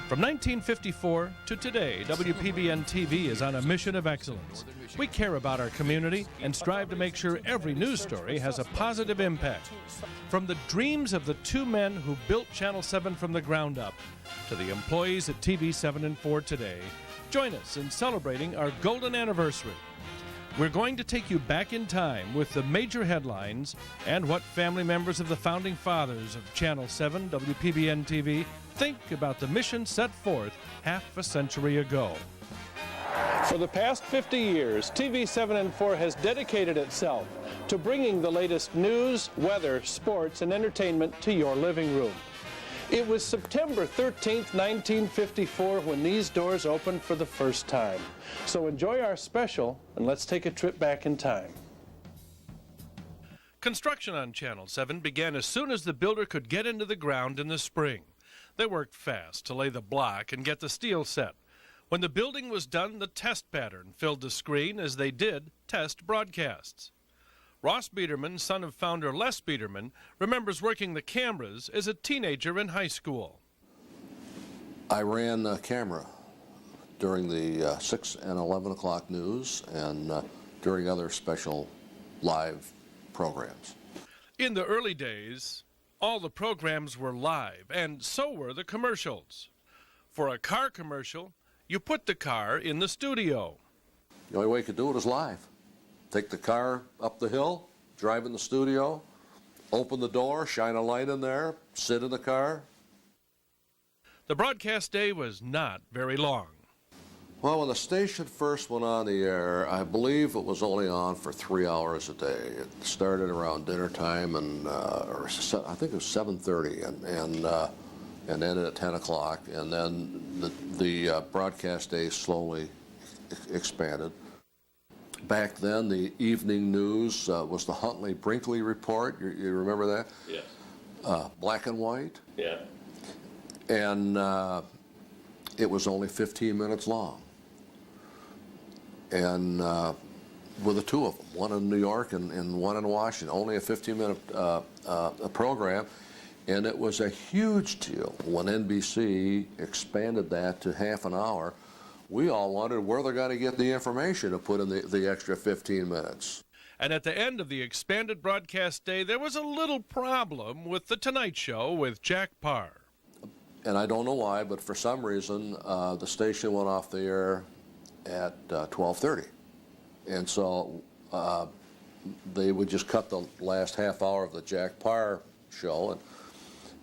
From 1954 to today, WPBN-TV is on a mission of excellence. We care about our community and strive to make sure every news story has a positive impact. From the dreams of the two men who built Channel 7 from the ground up to the employees at TV 7 and 4 today, join us in celebrating our golden anniversary. We're going to take you back in time with the major headlines and what family members of the founding fathers of Channel 7, WPBN-TV, think about the mission set forth half a century ago. For the past 50 years, TV 7 and 4 has dedicated itself to bringing the latest news, weather, sports, and entertainment to your living room. It was September 13th, 1954 when these doors opened for the first time. So enjoy our special and let's take a trip back in time. Construction on Channel 7 began as soon as the builder could get into the ground in the spring. They worked fast to lay the block and get the steel set. When the building was done, the test pattern filled the screen as they did test broadcasts. Ross Biederman, son of founder Les Biederman, remembers working the cameras as a teenager in high school. I ran a camera during the 6 and 11 o'clock news and during other special live programs. In the early days, all the programs were live, and so were the commercials. For a car commercial, you put the car in the studio. The only way you could do it is live. Take the car up the hill, drive in the studio, open the door, shine a light in there, sit in the car. The broadcast day was not very long. Well, when the station first went on the air, I believe it was only on for 3 hours a day. It started around dinner time, and I think it was 7:30, and ended at 10 o'clock. And then the broadcast day slowly expanded. Back then, the evening news was the Huntley-Brinkley Report. You remember that? Yes. Black and white. Yeah. And it was only 15 minutes long. And with the two of them, one in New York and one in Washington, only a 15-minute program. And it was a huge deal when NBC expanded that to half an hour. We all wondered where they're going to get the information to put in the extra 15 minutes. And at the end of the expanded broadcast day, there was a little problem with The Tonight Show with Jack Paar. And I don't know why, but for some reason, the station went off the air at 12:30. And so they would just cut the last half hour of the Jack Paar show.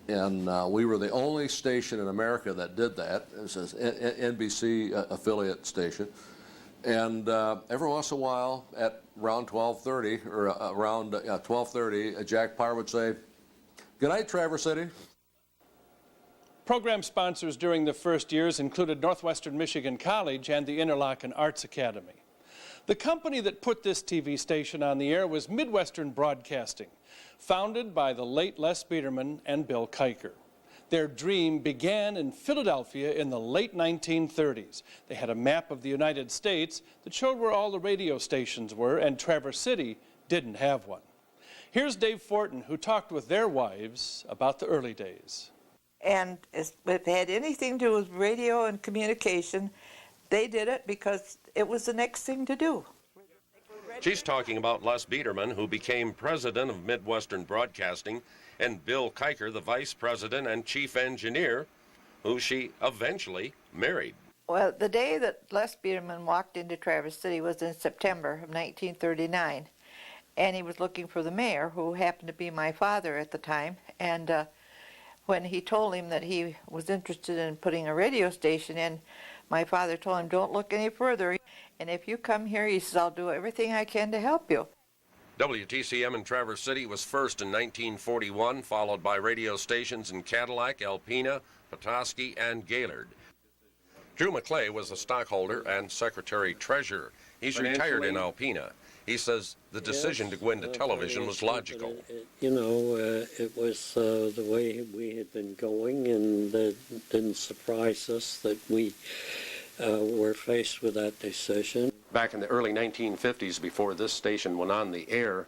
And we were the only station in America that did that. It was an NBC affiliate station. And every once in a while, at around 12:30, or around 12:30, Jack Paar would say, "Good night, Traverse City." Program sponsors during the first years included Northwestern Michigan College and the Interlochen Arts Academy. The company that put this TV station on the air was Midwestern Broadcasting, founded by the late Les Biederman and Bill Kiker. Their dream began in Philadelphia in the late 1930s. They had a map of the United States that showed where all the radio stations were, and Traverse City didn't have one. Here's Dave Fortin, who talked with their wives about the early days. And if it had anything to do with radio and communication, they did it because it was the next thing to do. She's talking about Les Biederman, who became president of Midwestern Broadcasting, and Bill Kiker, the vice president and chief engineer, who she eventually married. Well, the day that Les Biederman walked into Traverse City was in September of 1939, and he was looking for the mayor, who happened to be my father at the time. And when he told him that he was interested in putting a radio station in, my father told him, "Don't look any further, and if you come here," he says, "I'll do everything I can to help you." WTCM in Traverse City was first in 1941, followed by radio stations in Cadillac, Alpena, Petoskey, and Gaylord. Drew McClay was a stockholder and secretary-treasurer. He's retired in Alpena. He says the decision to go into television was logical. It was the way we had been going, and it didn't surprise us that we were faced with that decision. Back in the early 1950s, before this station went on the air,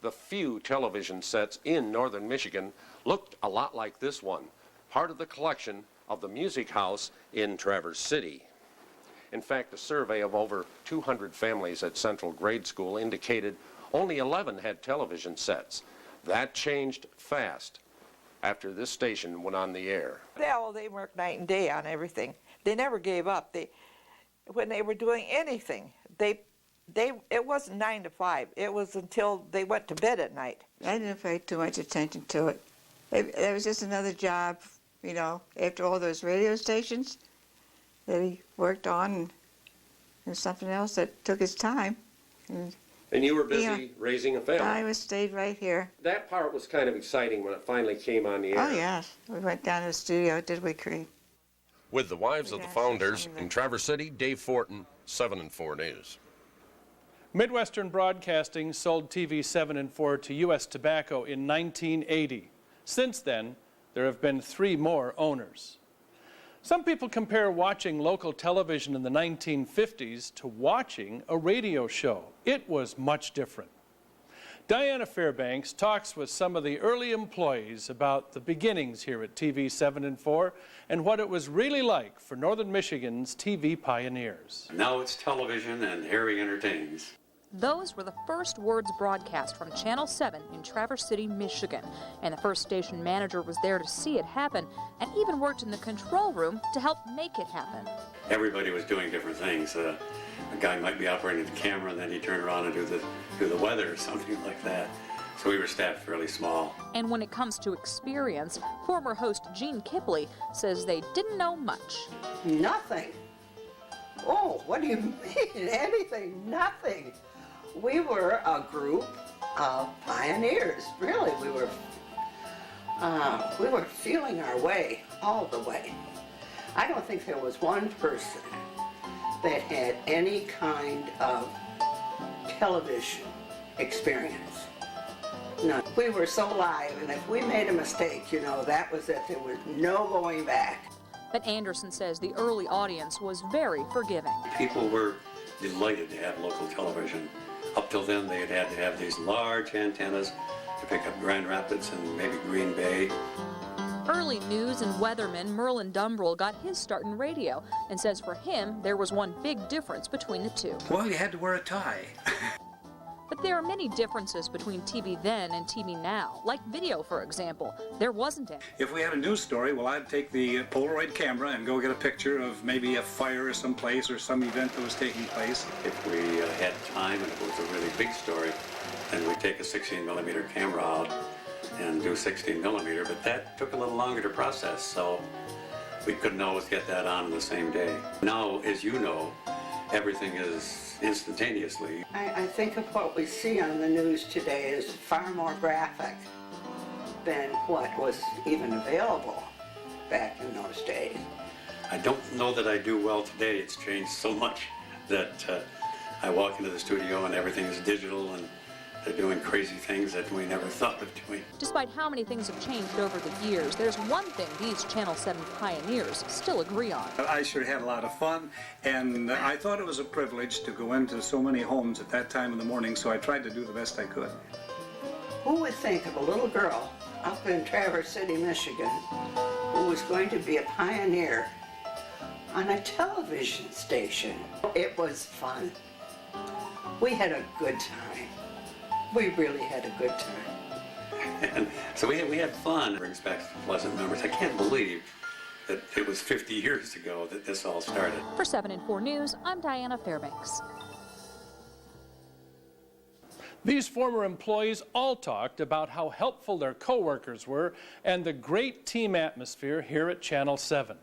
the few television sets in northern Michigan looked a lot like this one, part of the collection of the Music House in Traverse City. In fact, a survey of over 200 families at Central Grade School indicated only 11 had television sets. That changed fast after this station went on the air. They worked night and day on everything. They never gave up. When they were doing anything, it wasn't 9 to 5. It was until they went to bed at night. I didn't pay too much attention to it. It was just another job, you know, after all those radio stations that he worked on, and something else that took his time. And you were busy raising a family. I stayed right here. That part was kind of exciting when it finally came on the air. Oh, yes. We went down to the studio, did we, Creed? With the wives of the founders in Traverse City, Dave Fortin, 7 and 4 News. Midwestern Broadcasting sold TV 7 and 4 to U.S. Tobacco in 1980. Since then, there have been 3 more owners. Some people compare watching local television in the 1950s to watching a radio show. It was much different. Diana Fairbanks talks with some of the early employees about the beginnings here at TV 7 and 4 and what it was really like for Northern Michigan's TV pioneers. Now it's television and Harry entertains. Those were the first words broadcast from Channel 7 in Traverse City, Michigan. And the first station manager was there to see it happen and even worked in the control room to help make it happen. Everybody was doing different things. A guy might be operating the camera and then he'd turn around and do the weather or something like that. So we were staffed fairly small. And when it comes to experience, former host Gene Kipley says they didn't know much. Nothing. Oh, what do you mean? Anything? Nothing. We were a group of pioneers, really. We were feeling our way all the way. I don't think there was one person that had any kind of television experience. No, we were so live, and if we made a mistake, you know, that was it. There was no going back. But Anderson says the early audience was very forgiving. People were delighted to have local television. Up till then, they had to have these large antennas to pick up Grand Rapids and maybe Green Bay. Early news and weatherman Merlin Dumbrell got his start in radio and says for him there was one big difference between the two. Well, you had to wear a tie. But there are many differences between TV then and TV now, like video, for example. There wasn't any. If we had a news story, well, I'd take the Polaroid camera and go get a picture of maybe a fire or someplace or some event that was taking place. If we had time and it was a really big story, then we'd take a 16mm camera out and do 16mm, but that took a little longer to process, so we couldn't always get that on the same day. Now, as you know, everything is instantaneously. I think of what we see on the news today is far more graphic than what was even available back in those days. I don't know that I do well today. It's changed so much that I walk into the studio and everything is digital and they're doing crazy things that we never thought of doing. Despite how many things have changed over the years, there's one thing these Channel 7 pioneers still agree on. I sure had a lot of fun, and I thought it was a privilege to go into so many homes at that time in the morning, so I tried to do the best I could. Who would think of a little girl up in Traverse City, Michigan, who was going to be a pioneer on a television station? It was fun. We had a good time. We really had a good time. And so we had fun. It brings back pleasant memories. I can't believe that it was 50 years ago that this all started. For 7 and 4 News, I'm Diana Fairbanks. These former employees all talked about how helpful their coworkers were and the great team atmosphere here at Channel 7.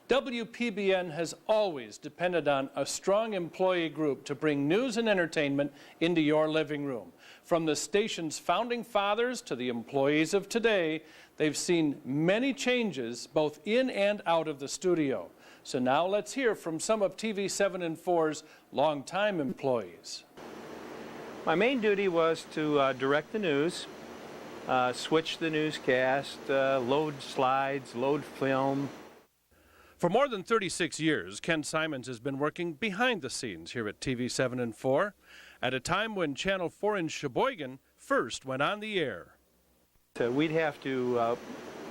WPBN has always depended on a strong employee group to bring news and entertainment into your living room. From the station's founding fathers to the employees of today, they've seen many changes both in and out of the studio. So now let's hear from some of TV 7 and 4's longtime employees. My main duty was to direct the news, switch the newscast, load slides, load film. For more than 36 years, Ken Simons has been working behind the scenes here at TV 7 and 4, at a time when Channel 4 in Sheboygan first went on the air. We'd have to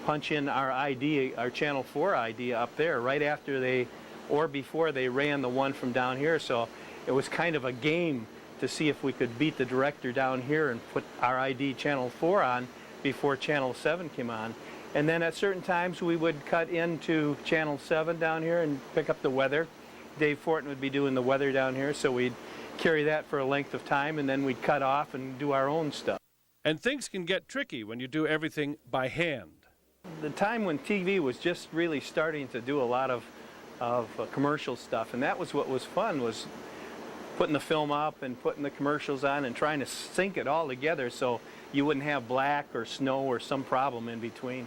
punch in our ID, our Channel 4 ID up there right after they, or before they ran the one from down here. So it was kind of a game to see if we could beat the director down here and put our ID Channel 4 on before Channel 7 came on. And then at certain times we would cut into Channel 7 down here and pick up the weather. Dave Fortin would be doing the weather down here, so we'd carry that for a length of time, and then we'd cut off and do our own stuff. And things can get tricky when you do everything by hand. The time when TV was just really starting to do a lot of commercial stuff, and that was what was fun, was putting the film up and putting the commercials on and trying to sync it all together so you wouldn't have black or snow or some problem in between.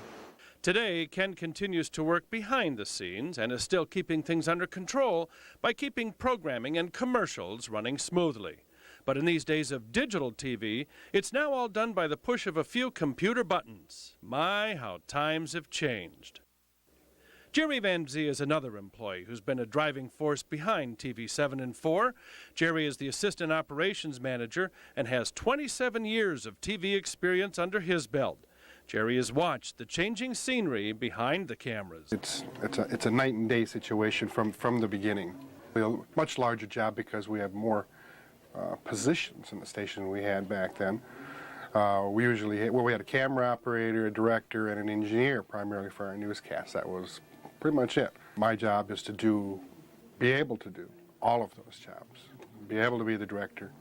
Today, Ken continues to work behind the scenes and is still keeping things under control by keeping programming and commercials running smoothly. But in these days of digital TV, it's now all done by the push of a few computer buttons. My, how times have changed. Jerry Van Zee is another employee who's been a driving force behind TV7 and 4. Jerry is the assistant operations manager and has 27 years of TV experience under his belt. Jerry has watched the changing scenery behind the cameras. It's a night and day situation from the beginning. A much larger job because we have more positions in the station than we had back then. We had a camera operator, a director, and an engineer primarily for our newscasts. That was pretty much it. My job is to be able to do all of those jobs. Be able to be the director,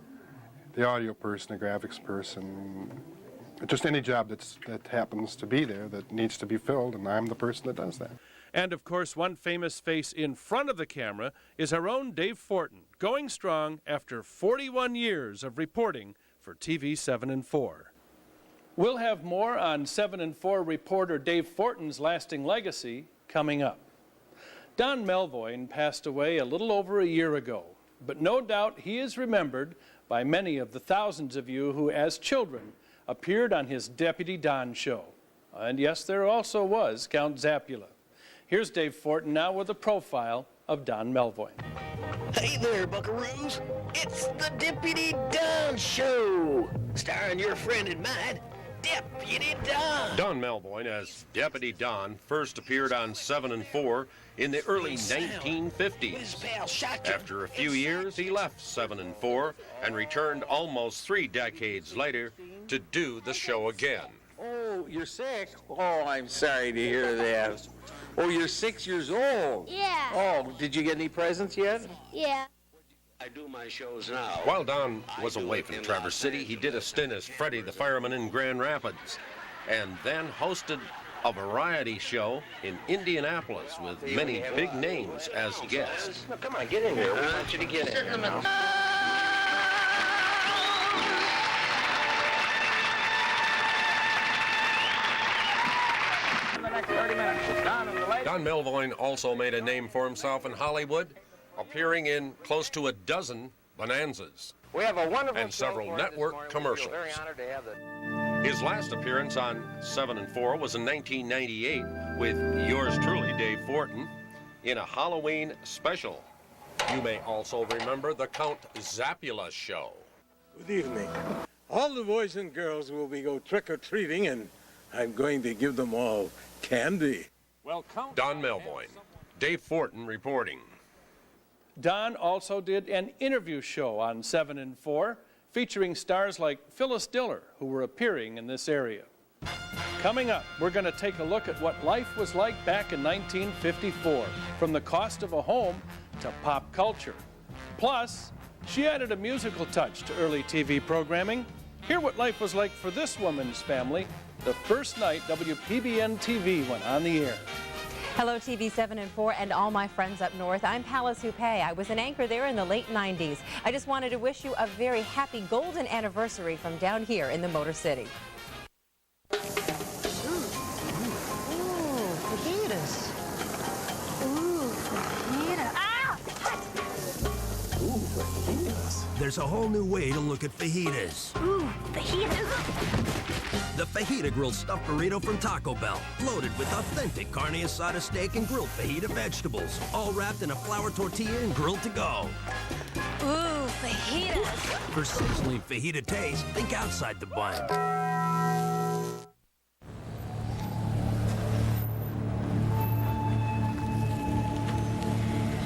the audio person, the graphics person, just any job that happens to be there that needs to be filled, and I'm the person that does that. And, of course, one famous face in front of the camera is our own Dave Fortin, going strong after 41 years of reporting for TV7 and 4. We'll have more on 7 and 4 reporter Dave Fortin's lasting legacy coming up. Don Melvoin passed away a little over a year ago, but no doubt he is remembered by many of the thousands of you who, as children, appeared on his Deputy Don show. And yes, there also was Count Zappula. Here's Dave Fortin now with a profile of Don Melvoin. Hey there, buckaroos. It's the Deputy Don Show, starring your friend and mine, Deputy Don. Don Melvoin as Deputy Don first appeared on 7 and 4 in the early 1950s. After a few years, he left 7 and 4 and returned almost 3 decades later to do the show again. Oh, you're sick? Oh, I'm sorry to hear that. Oh, you're 6 years old? Yeah. Oh, did you get any presents yet? Yeah. I do my shows now. While Don was away from Traverse City, he did a stint as Freddie the Fireman in Grand Rapids, and then hosted a variety show in Indianapolis with many big names as guests. No, come on, get in here. We want you to get in here now. Don Melvoin also made a name for himself in Hollywood, appearing in close to a dozen bonanzas We have a wonderful and several network commercials. Very honored to have the... His last appearance on 7 and 4 was in 1998 with yours truly, Dave Fortin, in a Halloween special. You may also remember the Count Zappula show. Good evening. All the boys and girls will be go trick-or-treating, and I'm going to give them all candy. Well, Don Melvoin, Dave Fortin reporting. Don also did an interview show on 7 and 4, featuring stars like Phyllis Diller, who were appearing in this area. Coming up, we're going to take a look at what life was like back in 1954, from the cost of a home to pop culture. Plus, she added a musical touch to early TV programming. Hear what life was like for this woman's family the first night WPBN TV went on the air. Hello, TV7 and 4 and all my friends up north. I'm Pallas Hupay. I was an anchor there in the late 90s. I just wanted to wish you a very happy golden anniversary from down here in the Motor City. Fajitas. Ooh, fajita. Ah! Ooh, fajitas. There's a whole new way to look at fajitas. Ooh, fajitas. The Fajita Grill Stuffed Burrito from Taco Bell, loaded with authentic carne asada steak and grilled fajita vegetables, all wrapped in a flour tortilla and grilled to go. Ooh, fajitas. For sizzling fajita taste, think outside the bun.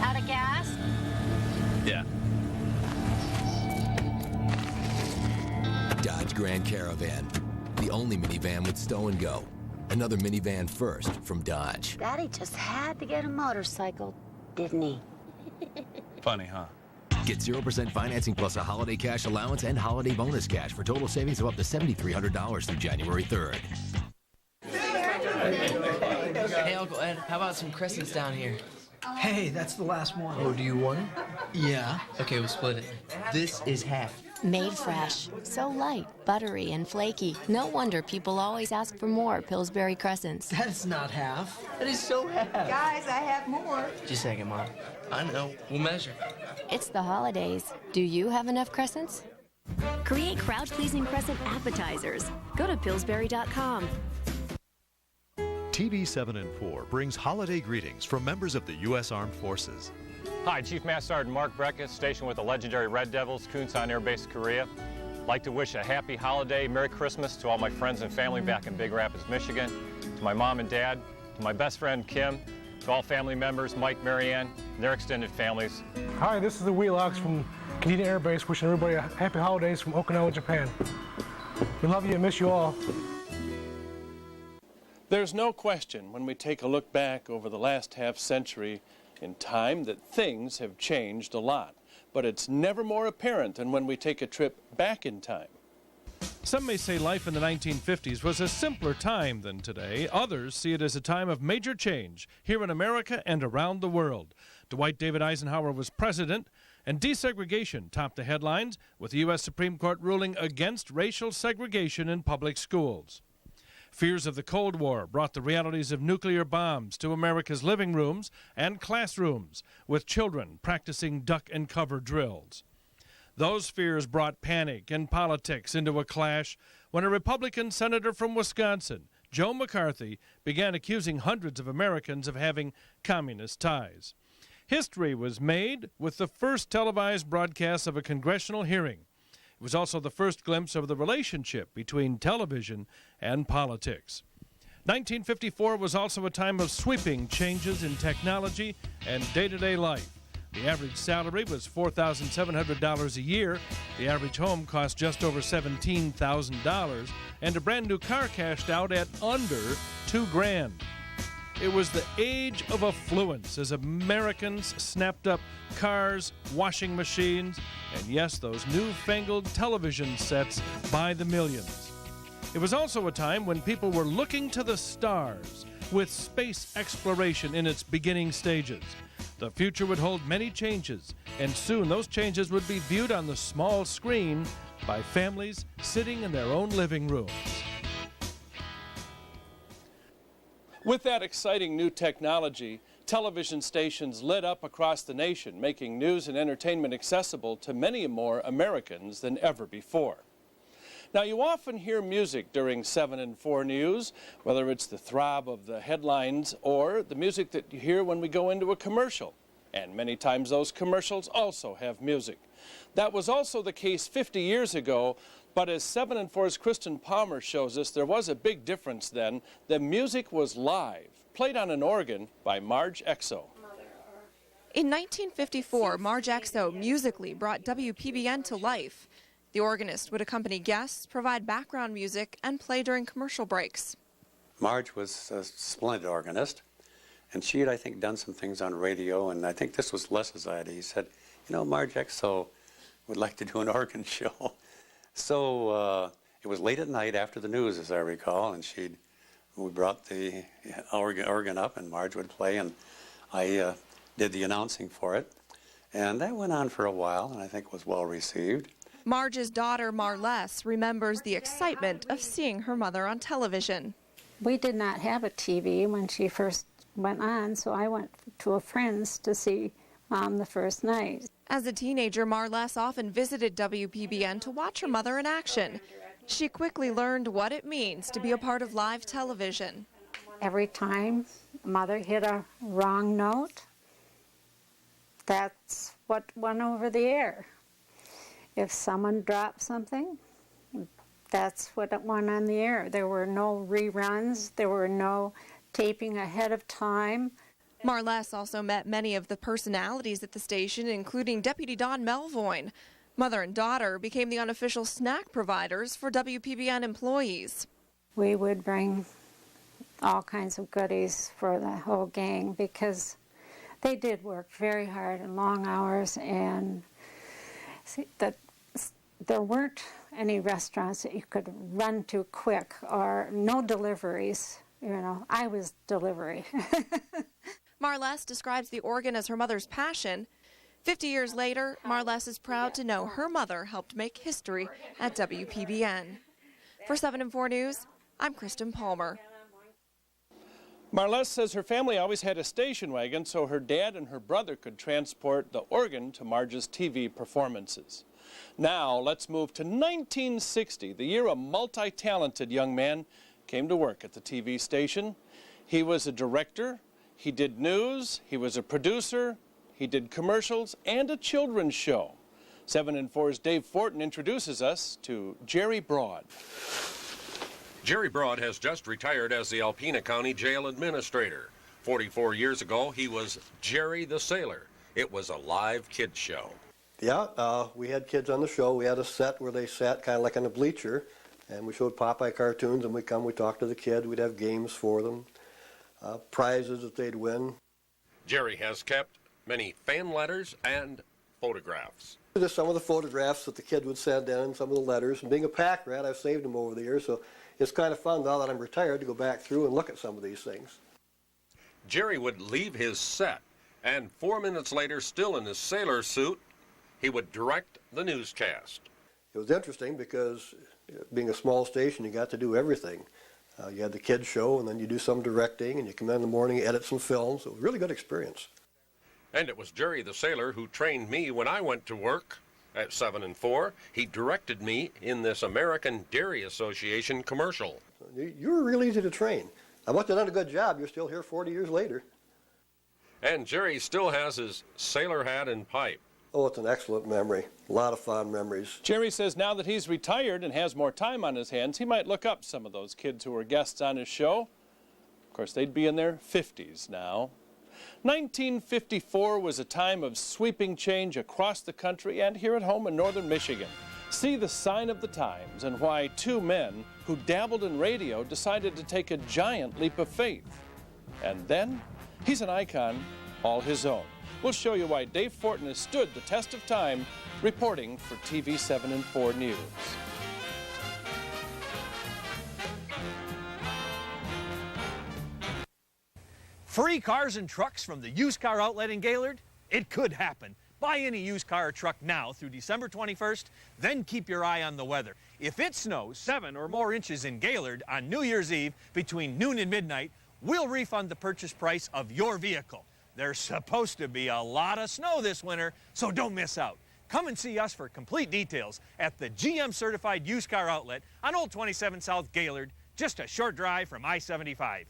Out of gas? Yeah. Dodge Grand Caravan, the only minivan with stow and go. Another minivan first from Dodge. Daddy just had to get a motorcycle, didn't he? Funny, huh? Get 0% financing plus a holiday cash allowance and holiday bonus cash for total savings of up to $7,300 through January 3rd. Hey, Uncle Ed, how about some crescents down here? Hey, that's the last one. Oh, do you want it? Yeah. Okay, we'll split it. This is half. Made fresh, so light, buttery, and flaky. No wonder people always ask for more Pillsbury Crescents. That's not half. That is so half. Guys, I have more. Just a second, Mom. I know. We'll measure. It's the holidays. Do you have enough crescents? Create crowd-pleasing crescent appetizers. Go to Pillsbury.com. TV 7 and 4 brings holiday greetings from members of the U.S. Armed Forces. Hi, Chief Master Sergeant Mark Breckus, stationed with the legendary Red Devils, Kunsan Air Base, Korea. I'd like to wish a happy holiday, Merry Christmas to all my friends and family back in Big Rapids, Michigan, to my mom and dad, to my best friend Kim, to all family members, Mike, Marianne, and their extended families. Hi, this is the Wheelocks from Canadian Air Base, wishing everybody a happy holidays from Okinawa, Japan. We love you and miss you all. There's no question when we take a look back over the last half century in time that things have changed a lot, but it's never more apparent than when we take a trip back in time. Some may say life in the 1950s was a simpler time than today. Others see it as a time of major change here in America and around the world. Dwight David Eisenhower was president, and desegregation topped the headlines, with the U.S. Supreme Court ruling against racial segregation in public schools. Fears of the Cold War brought the realities of nuclear bombs to America's living rooms and classrooms, with children practicing duck and cover drills. Those fears brought panic and politics into a clash when a Republican senator from Wisconsin, Joe McCarthy, began accusing hundreds of Americans of having communist ties. History was made with the first televised broadcast of a congressional hearing. It was also the first glimpse of the relationship between television and politics. 1954 was also a time of sweeping changes in technology and day-to-day life. The average salary was $4,700 a year. The average home cost just over $17,000, and a brand new car cashed out at under $2,000. It was the age of affluence as Americans snapped up cars, washing machines, and yes, those newfangled television sets by the millions. It was also a time when people were looking to the stars, with space exploration in its beginning stages. The future would hold many changes, and soon those changes would be viewed on the small screen by families sitting in their own living rooms. With that exciting new technology, television stations lit up across the nation, making news and entertainment accessible to many more Americans than ever before. Now, you often hear music during 7 and 4 News, whether it's the throb of the headlines or the music that you hear when we go into a commercial. And many times those commercials also have music. That was also the case 50 years ago, but as 7 and 4's Kristen Palmer shows us, there was a big difference then. The music was live, played on an organ by Marge Exo. In 1954, Marge Exo musically brought WPBN to life. The organist would accompany guests, provide background music, and play during commercial breaks. Marge was a splendid organist, and she had, I think, done some things on radio, and I think this was Les's idea. He said, you know, Marge Exo would like to do an organ show. So it was late at night after the news, as I recall, and we brought the organ up, and Marge would play, and I did the announcing for it. And that went on for a while, and I think was well received. Marge's daughter, Marless, remembers the excitement of seeing her mother on television. We did not have a TV when she first went on, so I went to a friend's to see Mom the first night. As a teenager, Marless often visited WPBN to watch her mother in action. She quickly learned what it means to be a part of live television. Every time Mother hit a wrong note, that's what went over the air. If someone dropped something, that's what went on the air. There were no reruns. There were no taping ahead of time. Marless also met many of the personalities at the station, including Deputy Don Melvoin. Mother and daughter became the unofficial snack providers for WPBN employees. We would bring all kinds of goodies for the whole gang because they did work very hard and long hours, and there weren't any restaurants that you could run to quick or no deliveries. You know, I was delivery. Marless describes the organ as her mother's passion. 50 years later, Marless is proud to know her mother helped make history at WPBN. For 7 and 4 News, I'm Kristen Palmer. Marless says her family always had a station wagon so her dad and her brother could transport the organ to Marge's TV performances. Now let's move to 1960, the year a multi-talented young man came to work at the TV station. He was a director, he did news, he was a producer, he did commercials and a children's show. 7 and 4's Dave Fortin introduces us to Jerry Broad. Jerry Broad has just retired as the Alpena County Jail Administrator. 44 years ago, he was Jerry the Sailor. It was a live kids show. Yeah, we had kids on the show. We had a set where they sat kind of like on a bleacher, and we showed Popeye cartoons, and we'd talk to the kids. We'd have games for them, prizes that they'd win. Jerry has kept many fan letters and photographs. Just some of the photographs that the kid would send in, some of the letters. And being a pack rat, I've saved them over the years, so it's kind of fun now that I'm retired to go back through and look at some of these things. Jerry would leave his set, and 4 minutes later, still in his sailor suit, he would direct the newscast. It was interesting because being a small station, you got to do everything. You had the kids show, and then you do some directing, and you come in the morning, edit some films. It was a really good experience. And it was Jerry the Sailor who trained me when I went to work at 7 and 4. He directed me in this American Dairy Association commercial. You were really easy to train. I must have done a good job. You're still here 40 years later. And Jerry still has his sailor hat and pipe. Oh, it's an excellent memory. A lot of fond memories. Jerry says now that he's retired and has more time on his hands, he might look up some of those kids who were guests on his show. Of course, they'd be in their 50s now. 1954 was a time of sweeping change across the country and here at home in northern Michigan. See the sign of the times and why 2 men who dabbled in radio decided to take a giant leap of faith. And then, he's an icon all his own. We'll show you why Dave Fortin has stood the test of time, reporting for TV 7 and 4 News. Free cars and trucks from the used car outlet in Gaylord? It could happen. Buy any used car or truck now through December 21st, then keep your eye on the weather. If it snows 7 or more inches in Gaylord on New Year's Eve between noon and midnight, we'll refund the purchase price of your vehicle. There's supposed to be a lot of snow this winter, so don't miss out. Come and see us for complete details at the GM Certified Used Car Outlet on Old 27 South Gaylord, just a short drive from I-75.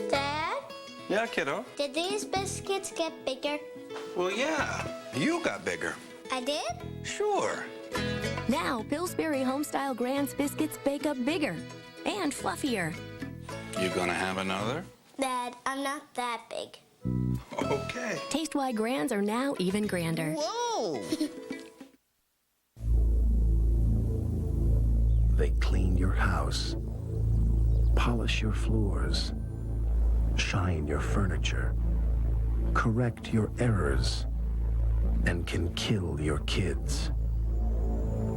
Dad? Yeah, kiddo? Did these biscuits get bigger? Well, yeah. You got bigger. I did? Sure. Now, Pillsbury Homestyle Grand's biscuits bake up bigger and fluffier. You gonna have another? Dad, I'm not that big. Okay. Taste why Grands are now even grander. Whoa! They clean your house, polish your floors, shine your furniture, correct your errors, and can kill your kids.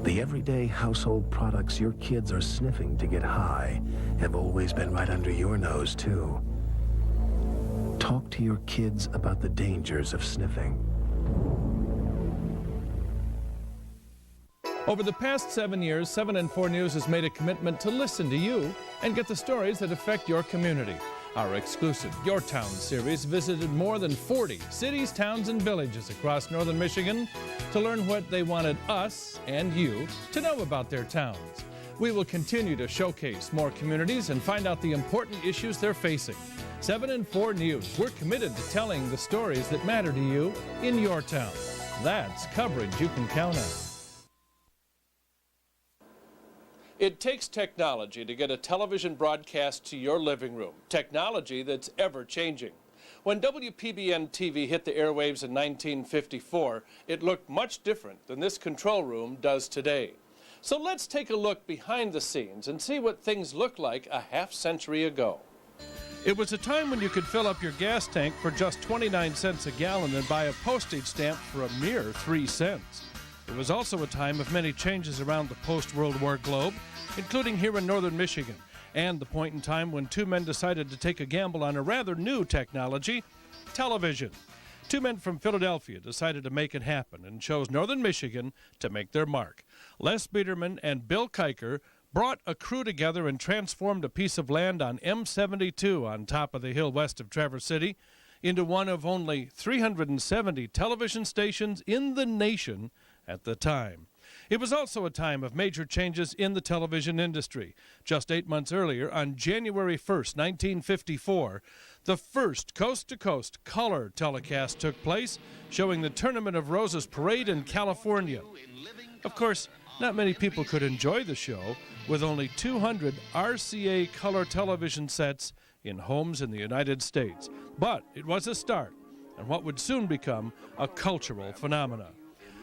The everyday household products your kids are sniffing to get high have always been right under your nose, too. Talk to your kids about the dangers of sniffing. Over the past 7 years, 7 and 4 News has made a commitment to listen to you and get the stories that affect your community. Our exclusive Your Town series visited more than 40 cities, towns, and villages across northern Michigan to learn what they wanted us and you to know about their towns. We will continue to showcase more communities and find out the important issues they're facing. 7 and 4 News, we're committed to telling the stories that matter to you in your town. That's coverage you can count on. It takes technology to get a television broadcast to your living room, technology that's ever-changing. When WPBN TV hit the airwaves in 1954, it looked much different than this control room does today. So let's take a look behind the scenes and see what things looked like a half-century ago. It was a time when you could fill up your gas tank for just 29 cents a gallon and buy a postage stamp for a mere 3 cents. It was also a time of many changes around the post-World War globe, including here in northern Michigan, and the point in time when two men decided to take a gamble on a rather new technology, television. Two men from Philadelphia decided to make it happen and chose northern Michigan to make their mark. Les Biederman and Bill Kiker brought a crew together and transformed a piece of land on M72 on top of the hill west of Traverse City into one of only 370 television stations in the nation at the time. It was also a time of major changes in the television industry. Just 8 months earlier, on January 1st, 1954, the first coast-to-coast color telecast took place, showing the Tournament of Roses parade in California. Of course, not many people could enjoy the show, with only 200 RCA color television sets in homes in the United States. But it was a start, and what would soon become a cultural phenomenon.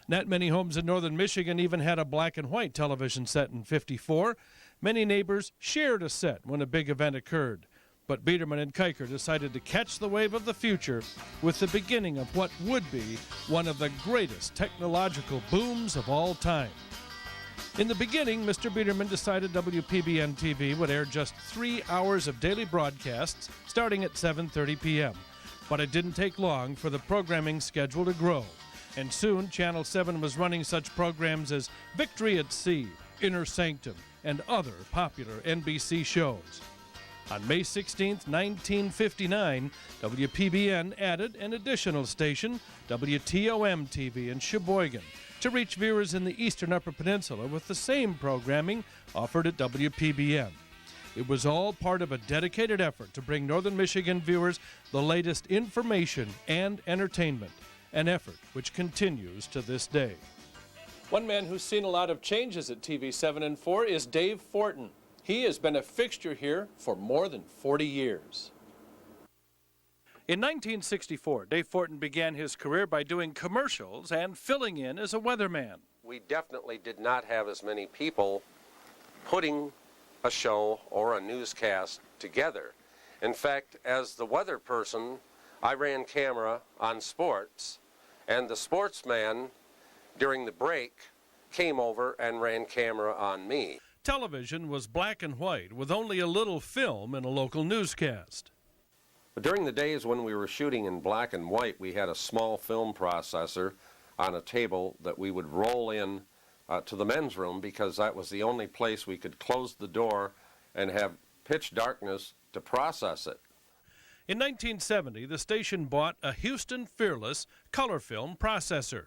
Not many homes in northern Michigan even had a black and white television set in '54. Many neighbors shared a set when a big event occurred. But Biederman and Kiker decided to catch the wave of the future with the beginning of what would be one of the greatest technological booms of all time. In the beginning, Mr. Biederman decided WPBN TV would air just 3 hours of daily broadcasts starting at 7:30 p.m. But it didn't take long for the programming schedule to grow. And soon, Channel 7 was running such programs as Victory at Sea, Inner Sanctum, and other popular NBC shows. On May 16, 1959, WPBN added an additional station, WTOM-TV in Sheboygan, to reach viewers in the eastern Upper Peninsula with the same programming offered at WPBN. It was all part of a dedicated effort to bring northern Michigan viewers the latest information and entertainment, an effort which continues to this day. One man who's seen a lot of changes at TV 7 and 4 is Dave Fortin. He has been a fixture here for more than 40 years. In 1964, Dave Fortin began his career by doing commercials and filling in as a weatherman. We definitely did not have as many people putting a show or a newscast together. In fact, as the weather person, I ran camera on sports, and the sportsman, during the break, came over and ran camera on me. Television was black and white with only a little film in a local newscast. But during the days when we were shooting in black and white, we had a small film processor on a table that we would roll in to the men's room because that was the only place we could close the door and have pitch darkness to process it. In 1970, the station bought a Houston Fearless color film processor.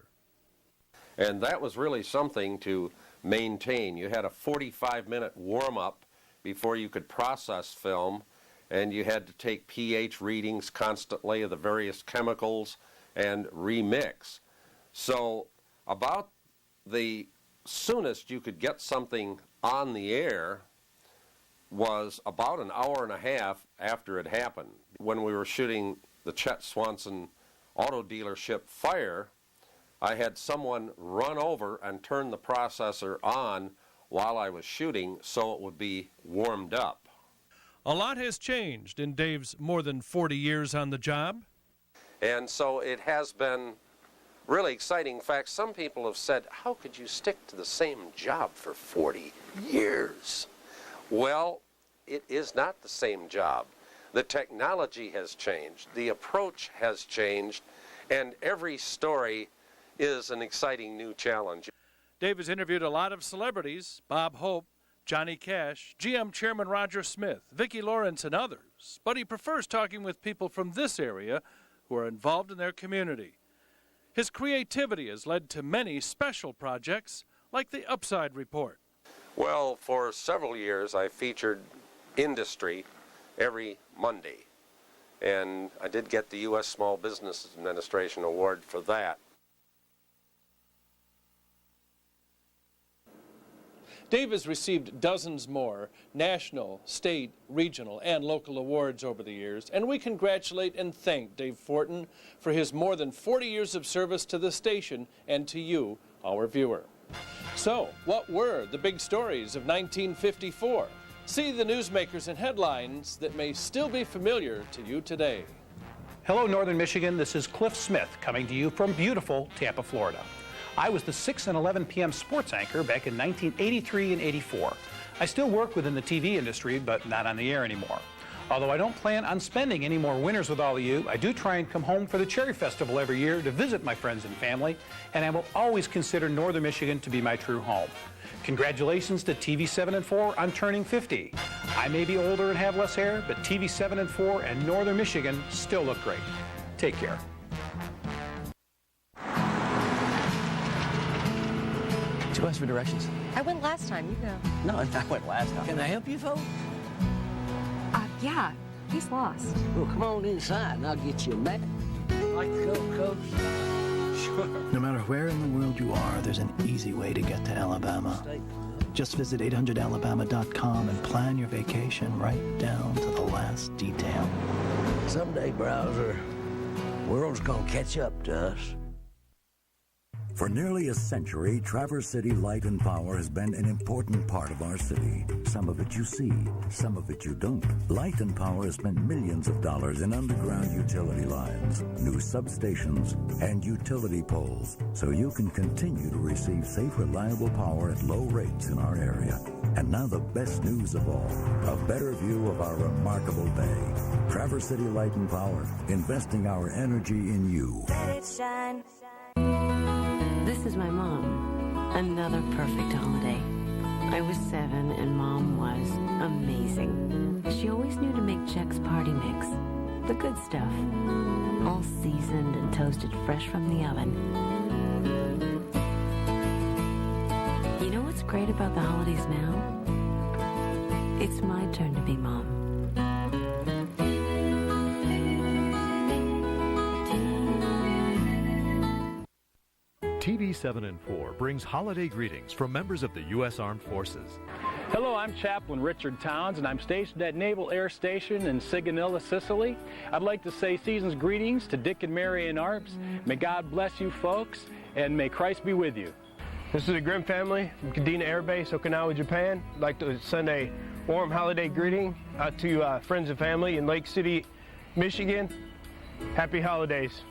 And that was really something to maintain. You had a 45-minute warm-up before you could process film, and you had to take pH readings constantly of the various chemicals and remix. So about the soonest you could get something on the air was about an hour and a half after it happened. When we were shooting the Chet Swanson auto dealership fire, I had someone run over and turn the processor on while I was shooting so it would be warmed up. A lot has changed in Dave's more than 40 years on the job. And so it has been really exciting. In fact, some people have said, how could you stick to the same job for 40 years? Well, it is not the same job. The technology has changed, the approach has changed, and every story is an exciting new challenge. Dave has interviewed a lot of celebrities, Bob Hope, Johnny Cash, GM Chairman Roger Smith, Vicki Lawrence, and others, but he prefers talking with people from this area who are involved in their community. His creativity has led to many special projects like the Upside Report. Well, for several years I featured industry every Monday, and I did get the U.S. Small Business Administration Award for that. Dave has received dozens more national, state, regional, and local awards over the years, and we congratulate and thank Dave Fortin for his more than 40 years of service to the station and to you, our viewer. So, what were the big stories of 1954? See the newsmakers and headlines that may still be familiar to you today. Hello, Northern Michigan. This is Cliff Smith coming to you from beautiful Tampa, Florida. I was the 6 and 11 p.m. sports anchor back in 1983 and 84. I still work within the TV industry, but not on the air anymore. Although I don't plan on spending any more winters with all of you, I do try and come home for the Cherry Festival every year to visit my friends and family, and I will always consider Northern Michigan to be my true home. Congratulations to TV 7 and 4 on turning 50. I may be older and have less hair, but TV 7 and 4 and Northern Michigan still look great. Take care. Did you ask for directions? I went last time, you go. No, I went last time. Can I help you, folks? Yeah, he's lost. Well, come on inside and I'll get you a map. Like the Gold Coast? Sure. No matter where in the world you are, there's an easy way to get to Alabama. Just visit 800alabama.com and plan your vacation right down to the last detail. Someday, browser, world's gonna catch up to us. For nearly a century, Traverse City Light and Power has been an important part of our city. Some of it you see, some of it you don't. Light and Power has spent millions of dollars in underground utility lines, new substations, and utility poles, so you can continue to receive safe, reliable power at low rates in our area. And now the best news of all, a better view of our remarkable bay. Traverse City Light and Power, investing our energy in you. Let it shine. This is my mom. Another perfect holiday. I was 7 and Mom was amazing. She always knew to make Chex Party Mix. The good stuff. All seasoned and toasted fresh from the oven. You know what's great about the holidays now? It's my turn to be Mom. TV 7 and 4 brings holiday greetings from members of the U.S. Armed Forces. Hello, I'm Chaplain Richard Towns, and I'm stationed at Naval Air Station in Sigonella, Sicily. I'd like to say season's greetings to Dick and Mary in Arps. May God bless you folks, and may Christ be with you. This is the Grimm family from Kadena Air Base, Okinawa, Japan. I'd like to send a warm holiday greeting out to friends and family in Lake City, Michigan. Happy holidays.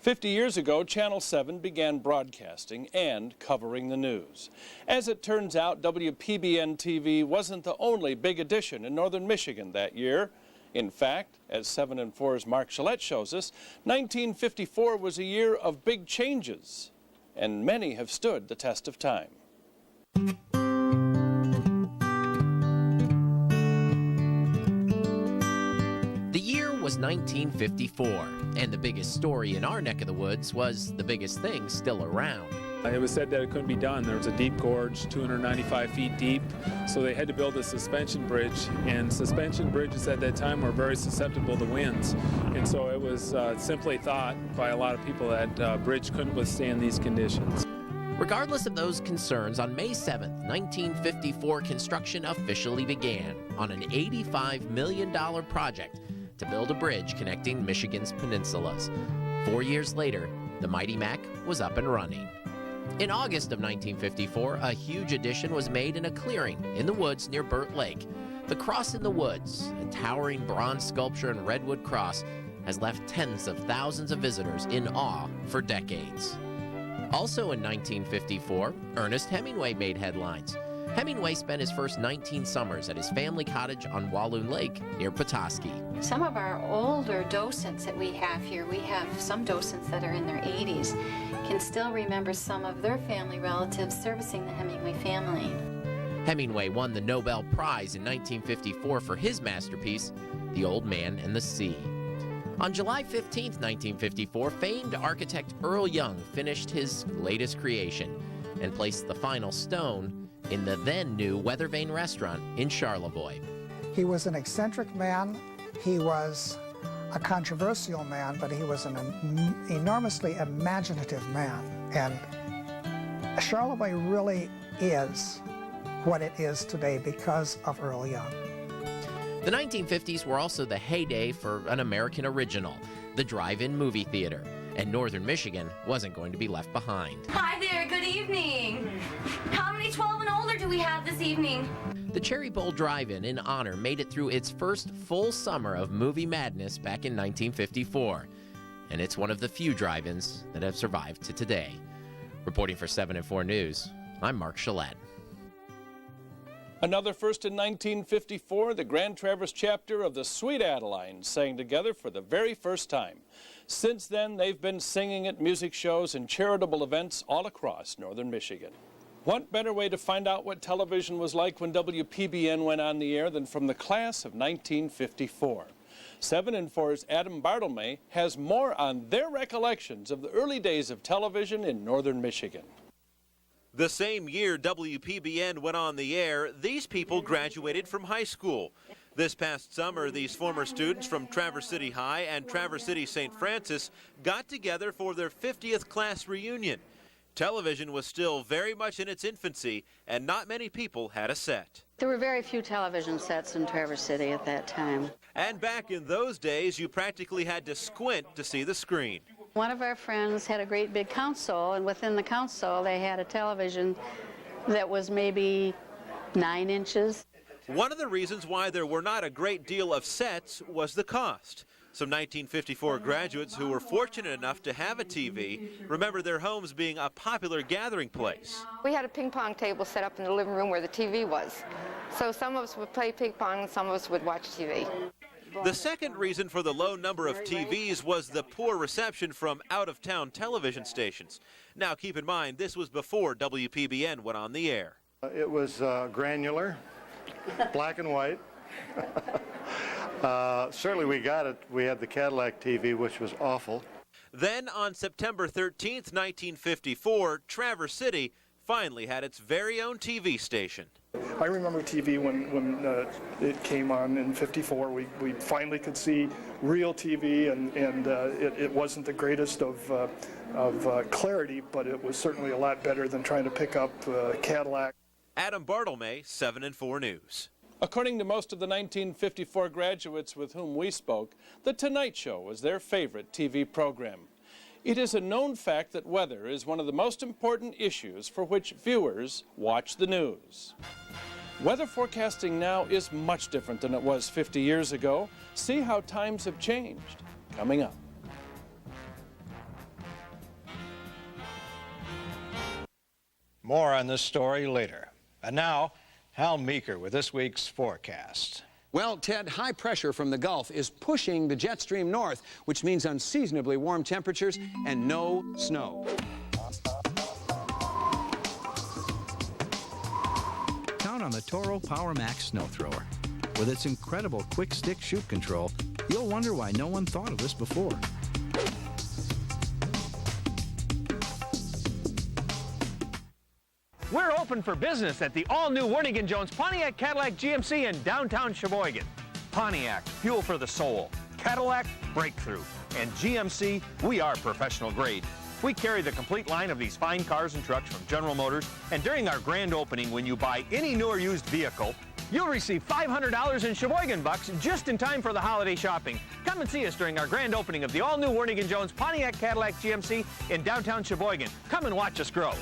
50 years ago, Channel 7 began broadcasting and covering the news. As it turns out, WPBN-TV wasn't the only big addition in northern Michigan that year. In fact, as 7 and 4's Mark Gillette shows us, 1954 was a year of big changes, and many have stood the test of time. The year was 1954, and the biggest story in our neck of the woods was the biggest thing still around. It was said that it couldn't be done. There was a deep gorge, 295 feet deep, so they had to build a suspension bridge, and suspension bridges at that time were very susceptible to winds, and so it was simply thought by a lot of people that bridge couldn't withstand these conditions. Regardless of those concerns, on May 7th, 1954, construction officially began on an $85 million project to build a bridge connecting Michigan's peninsulas. 4 years later, the Mighty Mac was up and running. In August of 1954, a huge addition was made in a clearing in the woods near Burt Lake. The Cross in the Woods, a towering bronze sculpture and redwood cross, has left tens of thousands of visitors in awe for decades. Also in 1954, Ernest Hemingway made headlines. Hemingway spent his first 19 summers at his family cottage on Walloon Lake near Petoskey. Some of our older docents that we have here, we have some docents that are in their 80s, can still remember some of their family relatives servicing the Hemingway family. Hemingway won the Nobel Prize in 1954 for his masterpiece, The Old Man and the Sea. On July 15, 1954, famed architect Earl Young finished his latest creation and placed the final stone in the then-new Weather Vane restaurant in Charlevoix. He was an eccentric man. He was a controversial man, but he was an enormously imaginative man. And Charlevoix really is what it is today because of Earl Young. The 1950s were also the heyday for an American original, the drive-in movie theater, and Northern Michigan wasn't going to be left behind. Hi there, good evening. How many 12 and older do we have this evening? The Cherry Bowl Drive-In in Honor made it through its first full summer of movie madness back in 1954, and it's one of the few drive-ins that have survived to today. Reporting for 7 and 4 News, I'm Mark Gillette. Another first in 1954, the Grand Traverse chapter of the Sweet Adelines sang together for the very first time. Since then, they've been singing at music shows and charitable events all across northern Michigan. What better way to find out what television was like when WPBN went on the air than from the class of 1954? 7 and 4's Adam Bartlemay has more on their recollections of the early days of television in northern Michigan. The same year WPBN went on the air, these people graduated from high school. This past summer, these former students from Traverse City High and Traverse City St. Francis got together for their 50th class reunion. Television was still very much in its infancy, and not many people had a set. There were very few television sets in Traverse City at that time. And back in those days, you practically had to squint to see the screen. One of our friends had a great big console, and within the console they had a television that was maybe 9 inches. One of the reasons why there were not a great deal of sets was the cost. Some 1954 graduates who were fortunate enough to have a TV remember their homes being a popular gathering place. We had a ping pong table set up in the living room where the TV was. So some of us would play ping pong and some of us would watch TV. The second reason for the low number of TVs was the poor reception from out-of-town television stations. Now keep in mind, this was before WPBN went on the air. It was granular, black and white. Certainly we got it. We had the Cadillac TV, which was awful. Then on September 13th, 1954, Traverse City finally had its very own TV station. I remember TV when it came on in '54. We finally could see real TV, and it wasn't the greatest of clarity, but it was certainly a lot better than trying to pick up Cadillac. Adam Bartlemay, 7 and 4 News. According to most of the 1954 graduates with whom we spoke, The Tonight Show was their favorite TV program. It is a known fact that weather is one of the most important issues for which viewers watch the news. Weather forecasting now is much different than it was 50 years ago. See how times have changed. Coming up. More on this story later. And now, Hal Meeker with this week's forecast. Well, Ted, high pressure from the Gulf is pushing the jet stream north, which means unseasonably warm temperatures and no snow. Count on the Toro Power Max snow thrower. With its incredible quick stick shoot control, you'll wonder why no one thought of this before. We're open for business at the all-new Wernigan Jones Pontiac Cadillac GMC in downtown Sheboygan. Pontiac, fuel for the soul. Cadillac, breakthrough. And GMC, we are professional grade. We carry the complete line of these fine cars and trucks from General Motors, and during our grand opening, when you buy any new or used vehicle, you'll receive $500 in Sheboygan bucks just in time for the holiday shopping. Come and see us during our grand opening of the all-new Wernigan Jones Pontiac Cadillac GMC in downtown Sheboygan. Come and watch us grow.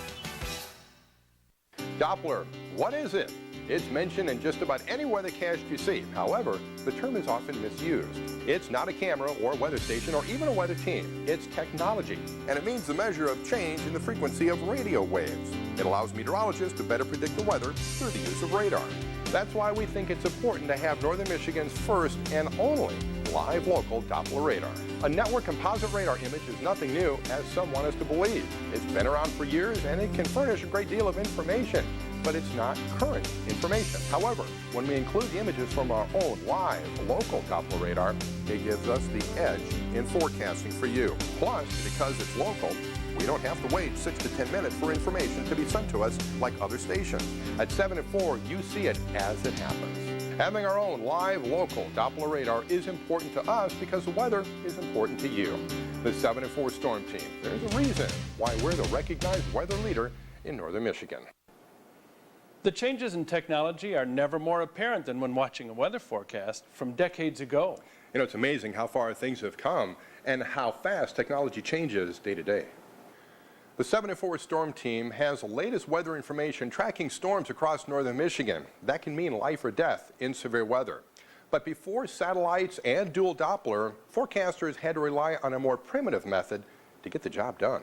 Doppler, what is it? It's mentioned in just about any weathercast you see. However, the term is often misused. It's not a camera or a weather station or even a weather team. It's technology, and it means the measure of change in the frequency of radio waves. It allows meteorologists to better predict the weather through the use of radar. That's why we think it's important to have Northern Michigan's first and only live local Doppler radar. A network composite radar image is nothing new, as some want us to believe. It's been around for years, and it can furnish a great deal of information, but it's not current information. However, when we include the images from our own live local Doppler radar, it gives us the edge in forecasting for you. Plus, because it's local, we don't have to wait 6 to 10 minutes for information to be sent to us like other stations. At 7 and 4, you see it as it happens. Having our own live, local Doppler radar is important to us because the weather is important to you. The 7 and 4 Storm Team. There's a reason why we're the recognized weather leader in northern Michigan. The changes in technology are never more apparent than when watching a weather forecast from decades ago. You know, it's amazing how far things have come and how fast technology changes day to day. The 7 and 4 Storm Team has the latest weather information tracking storms across northern Michigan. That can mean life or death in severe weather. But before satellites and dual Doppler, forecasters had to rely on a more primitive method to get the job done.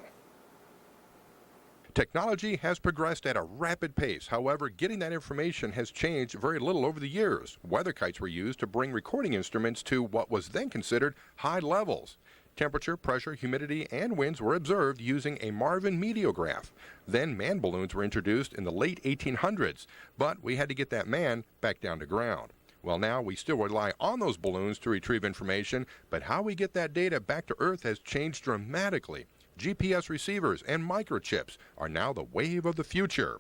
Technology has progressed at a rapid pace. However, getting that information has changed very little over the years. Weather kites were used to bring recording instruments to what was then considered high levels. Temperature, pressure, humidity, and winds were observed using a Marvin meteograph. Then man balloons were introduced in the late 1800s, but we had to get that man back down to ground. Well, now we still rely on those balloons to retrieve information, but how we get that data back to Earth has changed dramatically. GPS receivers and microchips are now the wave of the future.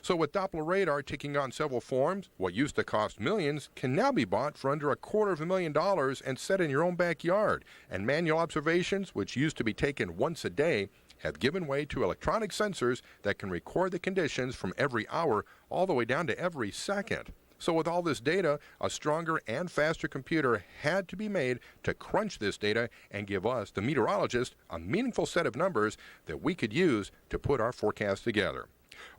So with Doppler radar taking on several forms, what used to cost millions can now be bought for under $250,000 and set in your own backyard. And manual observations, which used to be taken once a day, have given way to electronic sensors that can record the conditions from every hour all the way down to every second. So with all this data, a stronger and faster computer had to be made to crunch this data and give us, the meteorologists, a meaningful set of numbers that we could use to put our forecast together.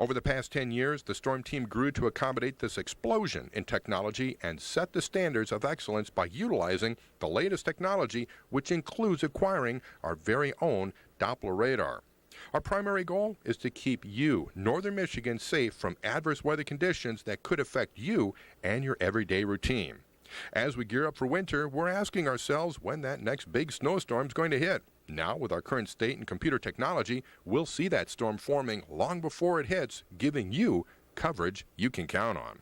Over the past 10 years, the Storm Team grew to accommodate this explosion in technology and set the standards of excellence by utilizing the latest technology, which includes acquiring our very own Doppler radar. Our primary goal is to keep you, northern Michigan, safe from adverse weather conditions that could affect you and your everyday routine. As we gear up for winter, we're asking ourselves when that next big snowstorm is going to hit. Now, with our current state and computer technology, we'll see that storm forming long before it hits, giving you coverage you can count on.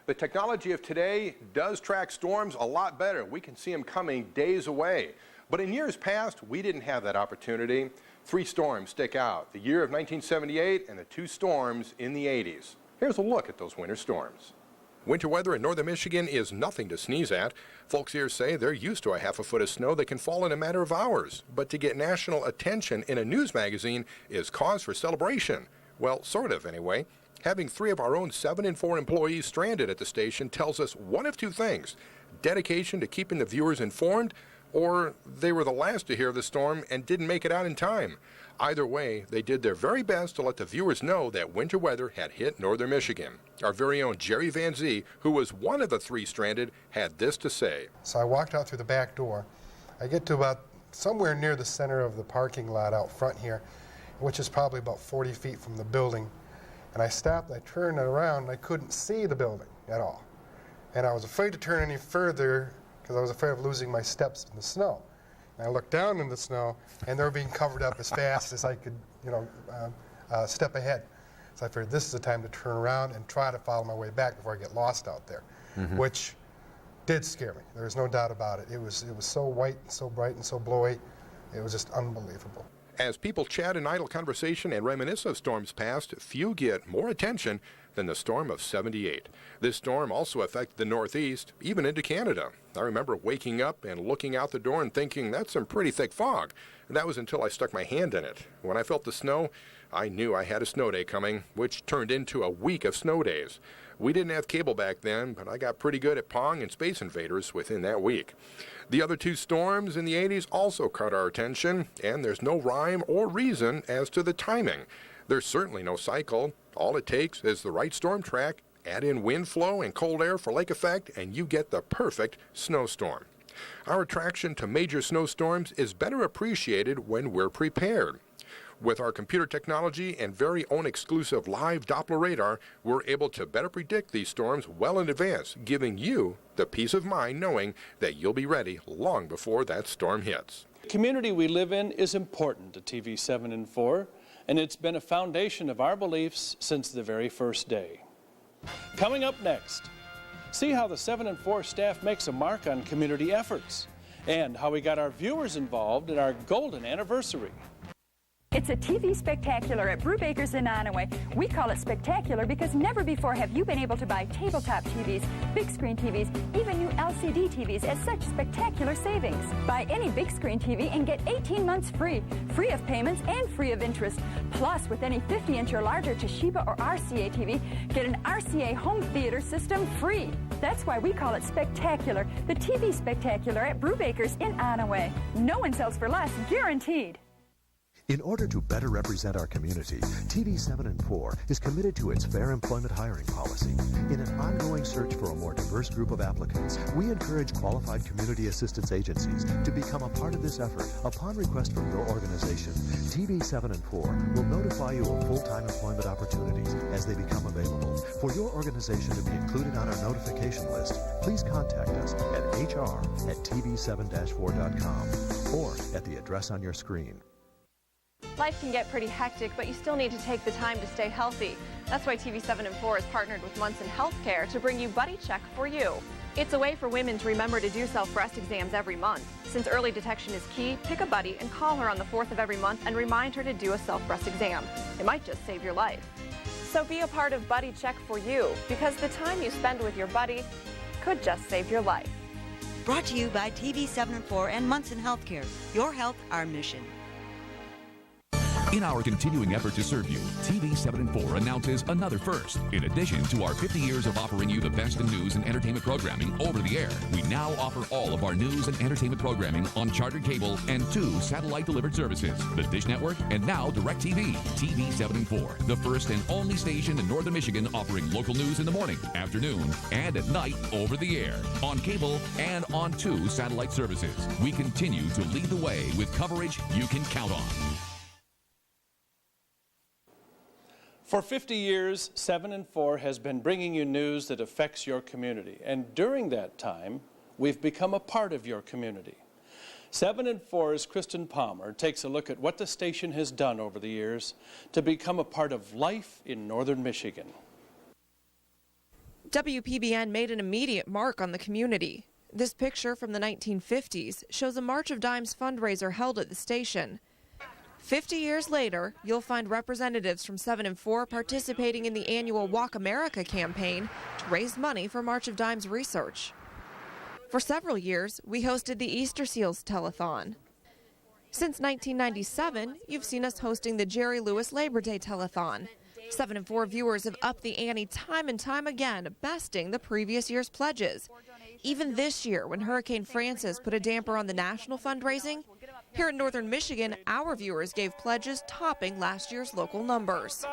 The technology of today does track storms a lot better. We can see them coming days away. But in years past, we didn't have that opportunity. 3 storms stick out, the year of 1978 and the 2 storms in the 80s. Here's a look at those winter storms. Winter weather in northern Michigan is nothing to sneeze at. Folks here say they're used to a half a foot of snow that can fall in a matter of hours. But to get national attention in a news magazine is cause for celebration. Well, sort of anyway. Having 3 of our own 7 and 4 employees stranded at the station tells us one of 2 things: dedication to keeping the viewers informed, or they were the last to hear of the storm and didn't make it out in time. Either way, they did their very best to let the viewers know that winter weather had hit northern Michigan. Our very own Jerry Van Zee, who was one of the 3 stranded, had this to say. So I walked out through the back door. I get to about somewhere near the center of the parking lot out front here, which is probably about 40 feet from the building. And I stopped, I turned around, and I couldn't see the building at all. And I was afraid to turn any further because I was afraid of losing my steps in the snow. And I looked down in the snow, and they were being covered up as fast as I could, step ahead. So I figured this is the time to turn around and try to follow my way back before I get lost out there, which did scare me. There was no doubt about it. It was so white and so bright and so blowy. It was just unbelievable. As people chat in idle conversation and reminisce of storms past, few get more attention than the storm of '78. This storm also affected the Northeast, even into Canada. I remember waking up and looking out the door and thinking, that's some pretty thick fog. And that was until I stuck my hand in it. When I felt the snow, I knew I had a snow day coming, which turned into a week of snow days. We didn't have cable back then, but I got pretty good at Pong and Space Invaders within that week. The other 2 storms in the 80s also caught our attention, and there's no rhyme or reason as to the timing. There's certainly no cycle. All it takes is the right storm track, add in wind flow and cold air for lake effect, and you get the perfect snowstorm. Our attraction to major snowstorms is better appreciated when we're prepared. With our computer technology and very own exclusive live Doppler radar, we're able to better predict these storms well in advance, giving you the peace of mind knowing that you'll be ready long before that storm hits. The community we live in is important to TV 7 and 4, and it's been a foundation of our beliefs since the very first day. Coming up next, see how the 7 and 4 staff makes a mark on community efforts, and how we got our viewers involved in our golden anniversary. It's a TV spectacular at Brewbakers in Onaway. We call it spectacular because never before have you been able to buy tabletop TVs, big screen TVs, even new LCD TVs at such spectacular savings. Buy any big screen TV and get 18 months free of payments and free of interest. Plus, with any 50-inch or larger Toshiba or RCA TV, get an RCA home theater system free. That's why we call it spectacular, the TV spectacular at Brewbakers in Onaway. No one sells for less, guaranteed. In order to better represent our community, TV7 and 4 is committed to its fair employment hiring policy. In an ongoing search for a more diverse group of applicants, we encourage qualified community assistance agencies to become a part of this effort. Upon request from your organization, TV7 and 4 will notify you of full-time employment opportunities as they become available. For your organization to be included on our notification list, please contact us at hr@tv7-4.com or at the address on your screen. Life can get pretty hectic, but you still need to take the time to stay healthy. That's why TV7 and 4 has partnered with Munson Healthcare to bring you Buddy Check for You. It's a way for women to remember to do self-breast exams every month. Since early detection is key, pick a buddy and call her on the 4th of every month and remind her to do a self-breast exam. It might just save your life. So be a part of Buddy Check for You, because the time you spend with your buddy could just save your life. Brought to you by TV7 and 4 and Munson Healthcare. Your health, our mission. In our continuing effort to serve you, TV7 and 4 announces another first. In addition to our 50 years of offering you the best in news and entertainment programming over the air, we now offer all of our news and entertainment programming on chartered cable and 2 satellite-delivered services, the Dish Network and now DirecTV. TV7 and 4, the first and only station in northern Michigan offering local news in the morning, afternoon, and at night over the air, on cable and on 2 satellite services. We continue to lead the way with coverage you can count on. For 50 years, 7 and 4 has been bringing you news that affects your community. And during that time, we've become a part of your community. 7 and 4's Kristen Palmer takes a look at what the station has done over the years to become a part of life in northern Michigan. WPBN made an immediate mark on the community. This picture from the 1950s shows a March of Dimes fundraiser held at the station. 50 years later, you'll find representatives from 7 and 4 participating in the annual Walk America campaign to raise money for March of Dimes research. For several years, we hosted the Easter Seals Telethon. Since 1997, you've seen us hosting the Jerry Lewis Labor Day Telethon. 7 and 4 viewers have upped the ante time and time again, besting the previous year's pledges. Even this year, when Hurricane Frances put a damper on the national fundraising, here in northern Michigan, our viewers gave pledges topping last year's local numbers.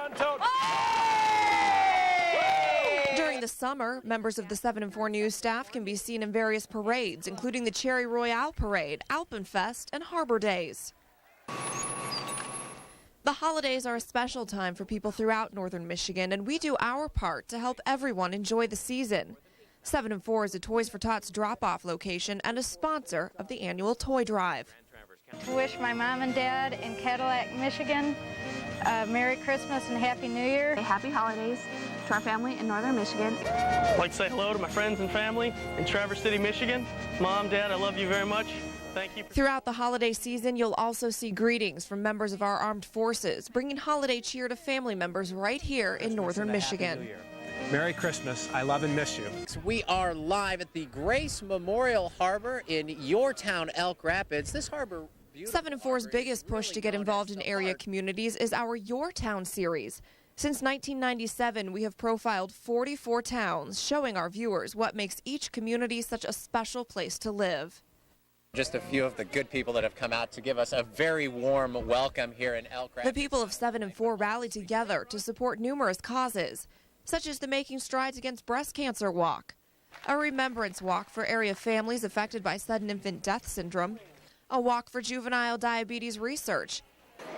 During the summer, members of the 7 and 4 News staff can be seen in various parades, including the Cherry Royale Parade, Alpenfest, and Harbor Days. The holidays are a special time for people throughout northern Michigan, and we do our part to help everyone enjoy the season. 7 and 4 is a Toys for Tots drop-off location and a sponsor of the annual toy drive. To wish my mom and dad in Cadillac, Michigan, Merry Christmas and Happy New Year. Happy holidays to our family in northern Michigan. I'd like to say hello to my friends and family in Traverse City, Michigan. Mom, Dad, I love you very much. Thank you. Throughout the holiday season, you'll also see greetings from members of our armed forces, bringing holiday cheer to family members right here in northern Michigan. Merry Christmas. I love and miss you. We are live at the Grace Memorial Harbor in your town, Elk Rapids. This harbor... 7 and 4's biggest push to get involved in area communities is our Your Town series. Since 1997, we have profiled 44 towns, showing our viewers what makes each community such a special place to live. Just a few of the good people that have come out to give us a very warm welcome here in Elk Rapids. The people of 7 and 4 rallied together to support numerous causes, such as the Making Strides Against Breast Cancer Walk, a remembrance walk for area families affected by sudden infant death syndrome, a walk for juvenile diabetes research,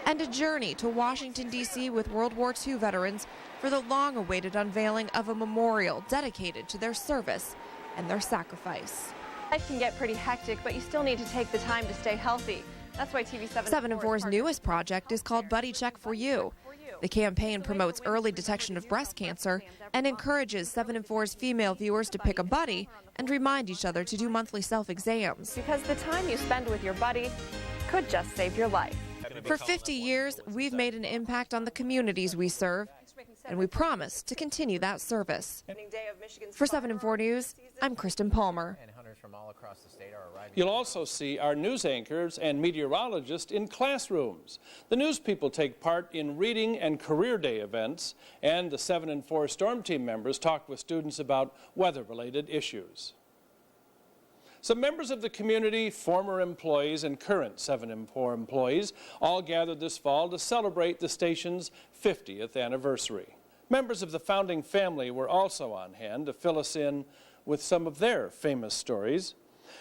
and a journey to Washington, D.C. with World War II veterans for the long-awaited unveiling of a memorial dedicated to their service and their sacrifice. Life can get pretty hectic, but you still need to take the time to stay healthy. That's why TV7 and 4's newest project is called Buddy Check for You. The campaign promotes early detection of breast cancer and encourages 7 and 4's female viewers to pick a buddy and remind each other to do monthly self-exams. Because the time you spend with your buddy could just save your life. For 50 years, we've made an impact on the communities we serve, and we promise to continue that service. For 7 and 4 News, I'm Kristen Palmer. You'll also see our news anchors and meteorologists in classrooms. The news people take part in reading and career day events, and the 7 and 4 storm team members talk with students about weather-related issues. Some members of the community, former employees, and current 7 and 4 employees all gathered this fall to celebrate the station's 50th anniversary. Members of the founding family were also on hand to fill us in with some of their famous stories.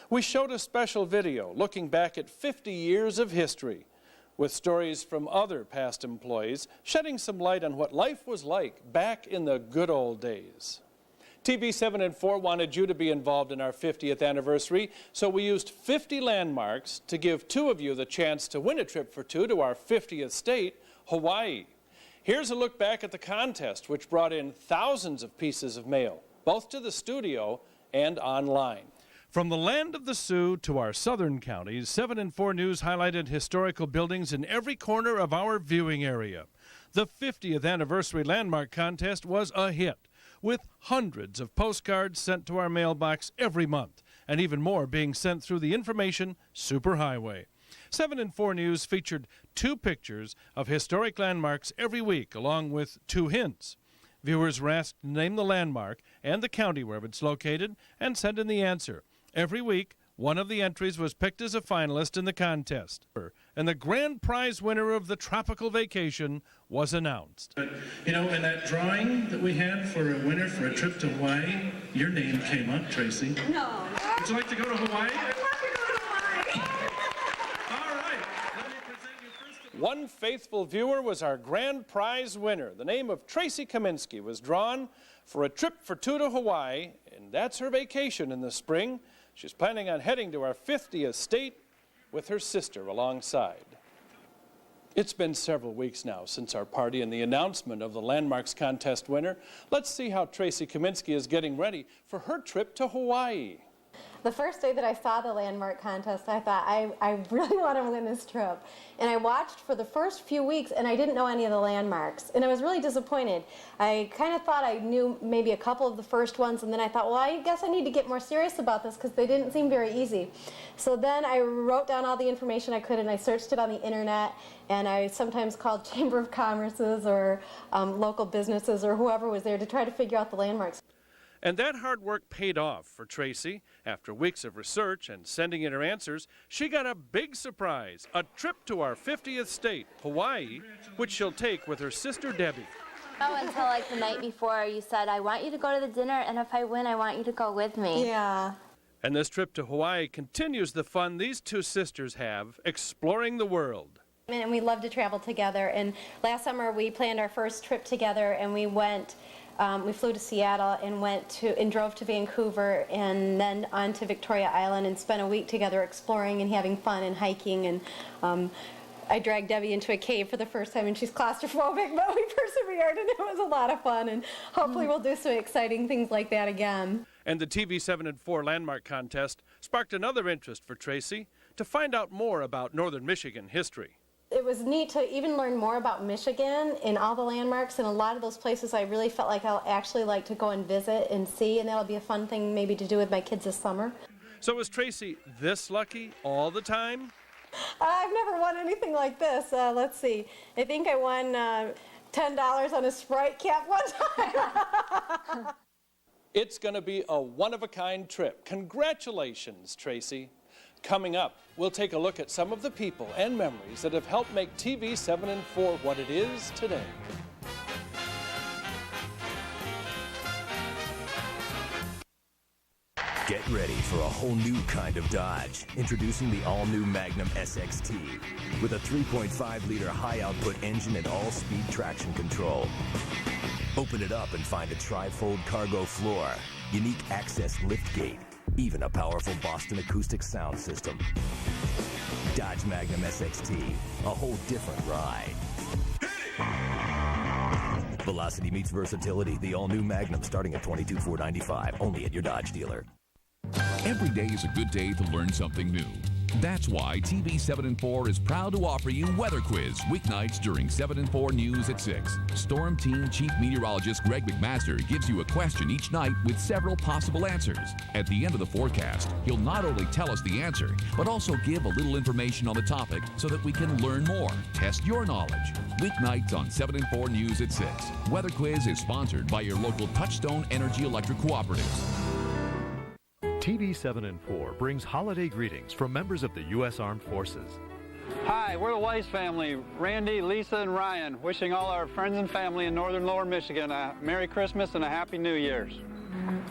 We showed a special video looking back at 50 years of history, with stories from other past employees shedding some light on what life was like back in the good old days. TV 7 and 4 wanted you to be involved in our 50th anniversary, so we used 50 landmarks to give 2 of you the chance to win a trip for 2 to our 50th state, Hawaii. Here's a look back at the contest, which brought in thousands of pieces of mail, both to the studio and online. From the land of the Sioux to our southern counties, 7 and 4 News highlighted historical buildings in every corner of our viewing area. The 50th anniversary landmark contest was a hit, with hundreds of postcards sent to our mailbox every month, and even more being sent through the information superhighway. 7 and 4 News featured 2 pictures of historic landmarks every week, along with 2 hints. Viewers were asked to name the landmark and the county where it's located and send in the answer. Every week, one of the entries was picked as a finalist in the contest, and the grand prize winner of the tropical vacation was announced. You know, in that drawing that we had for a winner for a trip to Hawaii, your name came up, Tracy. No. Would you like to go to Hawaii? I want to go to Hawaii. All right. Let me present you first. One faithful viewer was our grand prize winner. The name of Tracy Kaminsky was drawn for a trip for 2 to Hawaii, and that's her vacation in the spring. She's planning on heading to our 50th state with her sister alongside. It's been several weeks now since our party and the announcement of the Landmarks Contest winner. Let's see how Tracy Kaminsky is getting ready for her trip to Hawaii. The first day that I saw the Landmark Contest, I thought, I really want to win this trip. And I watched for the first few weeks, and I didn't know any of the landmarks. And I was really disappointed. I kind of thought I knew maybe a couple of the first ones, and then I thought, well, I guess I need to get more serious about this because they didn't seem very easy. So then I wrote down all the information I could, and I searched it on the internet, and I sometimes called Chamber of Commerce's or local businesses or whoever was there to try to figure out the landmarks. And that hard work paid off for Tracy. After weeks of research and sending in her answers, she got a big surprise, a trip to our 50th state, Hawaii, which she'll take with her sister Debbie. Oh, until like the night before you said, I want you to go to the dinner, and if I win, I want you to go with me. Yeah. And this trip to Hawaii continues the fun these 2 sisters have exploring the world. And we love to travel together. And last summer we planned our first trip together, and we went. We flew to Seattle and drove to Vancouver and then on to Victoria Island and spent a week together exploring and having fun and hiking. And I dragged Debbie into a cave for the first time, and she's claustrophobic, but we persevered, and it was a lot of fun. And hopefully we'll do some exciting things like that again. And the TV 7 and 4 Landmark Contest sparked another interest for Tracy to find out more about Northern Michigan history. It was neat to even learn more about Michigan and all the landmarks, and a lot of those places I really felt like I'll actually like to go and visit and see, and that'll be a fun thing maybe to do with my kids this summer. So is Tracy this lucky all the time? I've never won anything like this. Let's see. I think I won $10 on a Sprite cap one time. It's going to be a one-of-a-kind trip. Congratulations, Tracy. Coming up, we'll take a look at some of the people and memories that have helped make TV 7 and 4 what it is today. Get ready for a whole new kind of Dodge. Introducing the all-new Magnum SXT with a 3.5-liter high-output engine and all-speed traction control. Open it up and find a tri-fold cargo floor, unique access liftgate, even a powerful Boston acoustic sound system. Dodge Magnum SXT, a whole different ride. Velocity meets versatility. The all-new Magnum starting at $22,495, only at your Dodge dealer. Every day is a good day to learn something new. That's why TV 7 and 4 is proud to offer you Weather Quiz weeknights during 7 and 4 News at 6. Storm Team Chief Meteorologist Greg McMaster gives you a question each night with several possible answers. At the end of the forecast, he'll not only tell us the answer, but also give a little information on the topic so that we can learn more. Test your knowledge. Weeknights on 7 and 4 News at 6. Weather Quiz is sponsored by your local Touchstone Energy Electric Cooperatives. TV 7 and 4 brings holiday greetings from members of the U.S. Armed Forces. Hi, we're the Weiss family, Randy, Lisa, and Ryan, wishing all our friends and family in northern Lower Michigan a Merry Christmas and a Happy New Year's.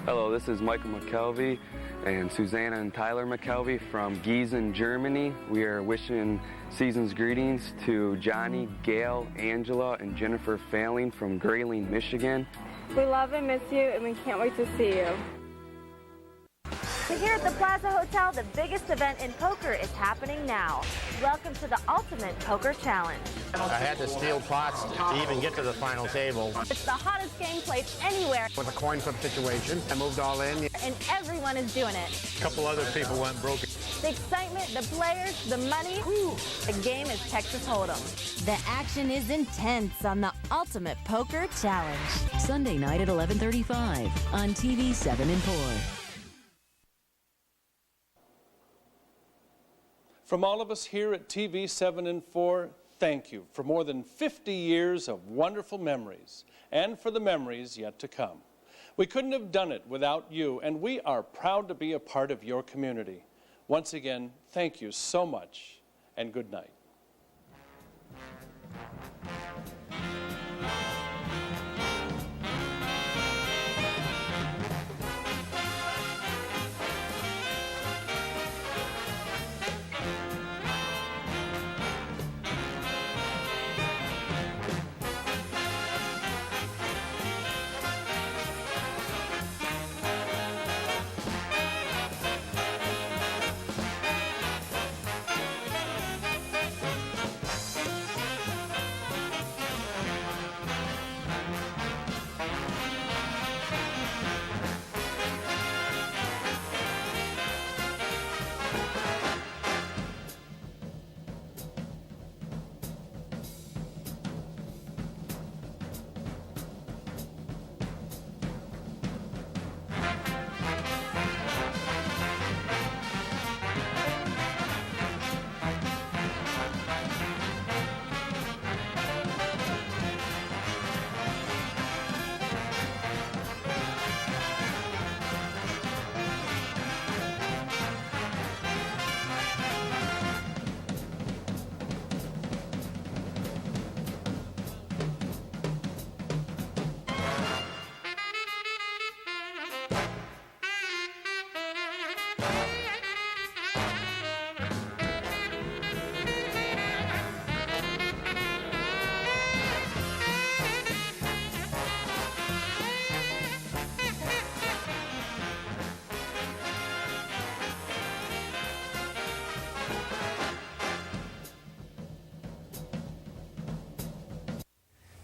Hello, this is Michael McKelvey and Susanna and Tyler McKelvey from Gießen, Germany. We are wishing season's greetings to Johnny, Gail, Angela, and Jennifer Failing from Grayling, Michigan. We love and miss you, and we can't wait to see you. Here at the Plaza Hotel, the biggest event in poker is happening now. Welcome to the Ultimate Poker Challenge. I had to steal pots to even get to the final table. It's the hottest game played anywhere. With a coin flip situation, I moved all in. And everyone is doing it. A couple other people went broke. The excitement, the players, the money. The game is Texas Hold'em. The action is intense on the Ultimate Poker Challenge. Sunday night at 11:35 on TV 7 and 4. From all of us here at TV 7 and 4, thank you for more than 50 years of wonderful memories and for the memories yet to come. We couldn't have done it without you, and we are proud to be a part of your community. Once again, thank you so much, and good night.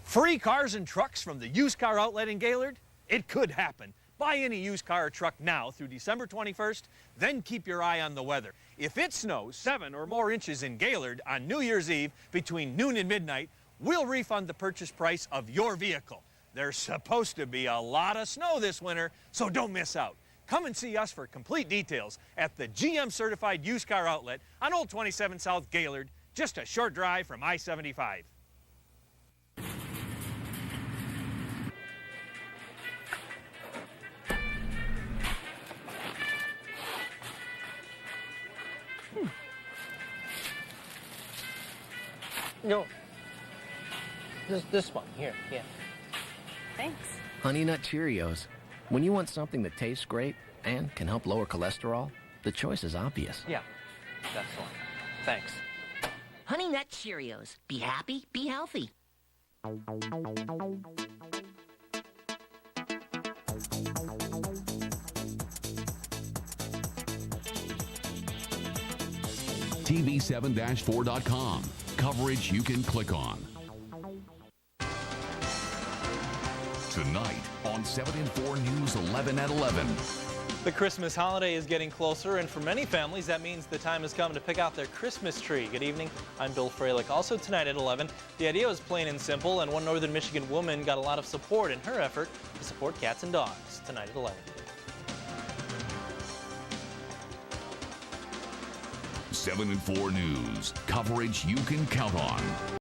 Free cars and trucks from the Used Car Outlet in Gaylord? It could happen. Buy any used car or truck now through December 21st, then keep your eye on the weather. If it snows 7 or more inches in Gaylord on New Year's Eve between noon and midnight, we'll refund the purchase price of your vehicle. There's supposed to be a lot of snow this winter, so don't miss out. Come and see us for complete details at the GM Certified Used Car Outlet on Old 27 South Gaylord, just a short drive from I-75. No. This one here, yeah. Thanks. Honey Nut Cheerios. When you want something that tastes great and can help lower cholesterol, the choice is obvious. Yeah, that's the one. Thanks. Honey Nut Cheerios. Be happy, be healthy. TV7-4.com. Coverage you can click on. Tonight on 7 and 4 News 11 at 11. The Christmas holiday is getting closer, and for many families, that means the time has come to pick out their Christmas tree. Good evening, I'm Bill Freilich. Also tonight at 11, the idea was plain and simple, and one Northern Michigan woman got a lot of support in her effort to support cats and dogs. Tonight at 11. 7 and 4 News. Coverage you can count on.